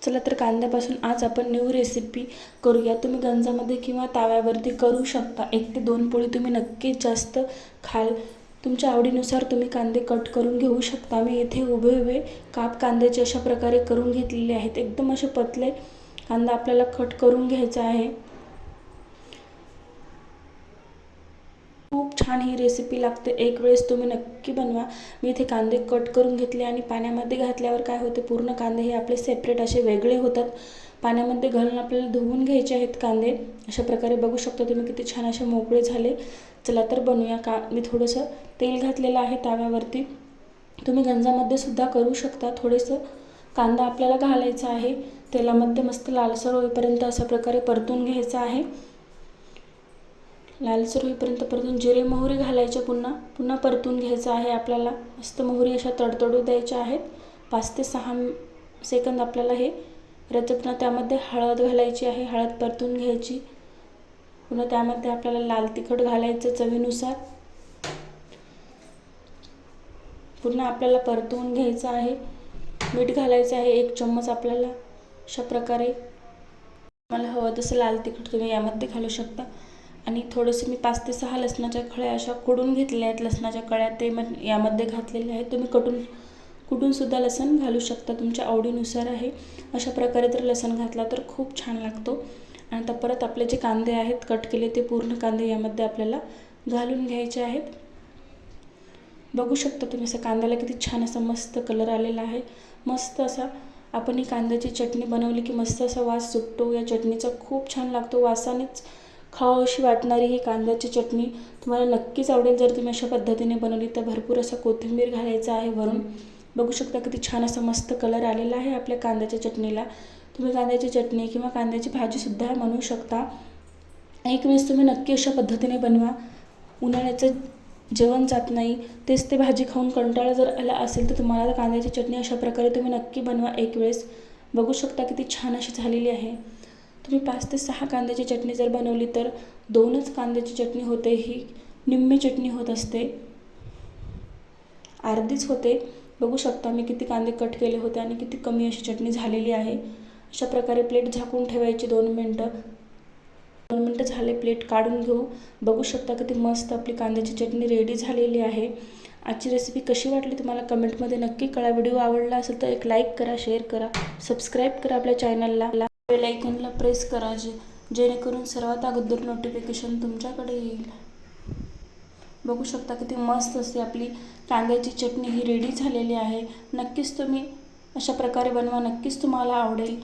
चला तर कांद्यापासून आज आपण न्यू रेसिपी करूया। तुम्ही गंजामध्ये किंवा ताव्यावरती करू शकता। 1 ते 2 पोळी तुम्ही नक्कीच जास्त खाल। तुमच्या आवडीनुसार तुम्ही कांदे कट करून घेऊ शकता। मी इथे उभे उभे काप कांद्याचे अशा प्रकारे करून घेतलेले आहेत। एकदम असे पतले कांदा आपल्याला कट करून घ्यायचा आहे। खूप छान ही रेसिपी लागते, एक वेळेस तुम्ही नक्की बनवा। मी इथे कांदे कट करून घेतले आणि पाण्यामध्ये घातल्यावर काय होते, पूर्ण कांदे हे आपले सेपरेट असे वेगळे होतात। पाण्यामध्ये घालून आपल्याला धुवून घ्यायचे आहेत कांदे। अशा प्रकारे बघू शकता तुम्ही किती छान असे मोकळे झाले। चला तर बनवूया। मी थोडंसं तेल घातलेलं आहे ताव्यावरती। तुम्ही गंजामध्ये सुद्धा करू शकता। थोडेसं कांदा आपल्याला घालायचा आहे, तेलामध्ये मस्त लालसर होईपर्यंत अशा प्रकारे परतून घ्यायचं आहे। लालसर होईपर्यंत परतून जिरे मोहरी घालायचे, पुन्हा परतून घ्यायचं आहे आपल्याला। मस्त मोहरी अशा तडतडू द्यायच्या आहेत। 5 ते 6 सेकंद आपल्याला हे रचना। त्यामध्ये हळद घालायची आहे, हळद परतून घ्यायची। पुन्हा त्यामध्ये आपल्याला लाल तिखट घालायचं चवीनुसार। पुन्हा आपल्याला परतून घ्यायचं आहे। मीठ घालायचं आहे 1 चम्मच आपल्याला। अशा प्रकारे मला हवं तसं लाल तिखट तुम्ही यामध्ये घालू शकता। आणि थोडंसं मी 5 ते 6 लसणाच्या कळ्या अशा कुटून घेतलेल्या आहेत। लसणाच्या कळ्या ते यामध्ये घातलेल्या आहेत। तुम्ही कुटून सुद्धा लसण घालू शकता, तुमच्या आवडीनुसार आहे। अशा प्रकारे जर लसण घातला तर खूप छान लागतो। आणि आता परत आपले जे कांदे आहेत कट केले ते पूर्ण कांदे यामध्ये आपल्याला घालून घ्यायचे आहेत। बघू शकता तुम्ही असं कांद्याला किती छान असा मस्त कलर आलेला आहे। मस्त असा आपण ही कांद्याची चटणी बनवली की मस्त असा वास सुटतो या चटणीचा, खूप छान लागतो। वासानेच खावीशी वाटणारी ही कांद्याची चटणी तुम्हाला नक्कीच आवडेल। जर तुम्ही अशा पद्धतीने बनवली तर भरपूर असा कोथिंबीर घालायचा आहे वरून। बघू शकता किती छान असा मस्त कलर आलेला आहे आपल्या कांद्याच्या चटणीला। तुम्ही कांद्याची चटणी किंवा कांद्याची भाजीसुद्धा बनवू शकता। एक वेळेस तुम्ही नक्की अशा पद्धतीने बनवा। उन्हाळ्याचं जेवण जात नाही, तेच ते भाजी खाऊन कंटाळा जर आला असेल तर तुम्हाला कांद्याची चटणी अशा प्रकारे तुम्ही नक्की बनवा एक वेळेस। बघू शकता किती छान अशी झालेली आहे। तुम्ही 5 ते 6 कांद्याची चटणी जर बनवली तर 2च कांद्याची चटणी होते, ही निम्मी चटणी होत असते, अर्धीच होते। बघू शकता मी किती कांदे कट केले होते आणि किती कमी अशी चटणी झालेली आहे। अशा प्रकारे प्लेट झाकून ठेवायची 2 मिनिटं। 2 मिनिटं झाले, प्लेट काढून घेऊ। बघू शकता किती मस्त आपली कांद्याची चटणी रेडी झालेली आहे। आजची रेसिपी कशी वाटली तुम्हाला कमेंटमध्ये नक्की कळवा। व्हिडिओ आवडला असेल तर एक लाईक करा, शेअर करा, सबस्क्राईब करा आपल्या चॅनलला। बेल आयकॉनला प्रेस करा जेणेकरून सर्वात अगोदर नोटिफिकेशन तुमच्याकडे येईल। बघू शकता किती मस्त अशी आपली कांद्याची चटणी ही रेडी झालेली आहे। नक्कीच तुम्ही अशा प्रकारे बनवा, नक्कीच तुम्हाला आवडेल।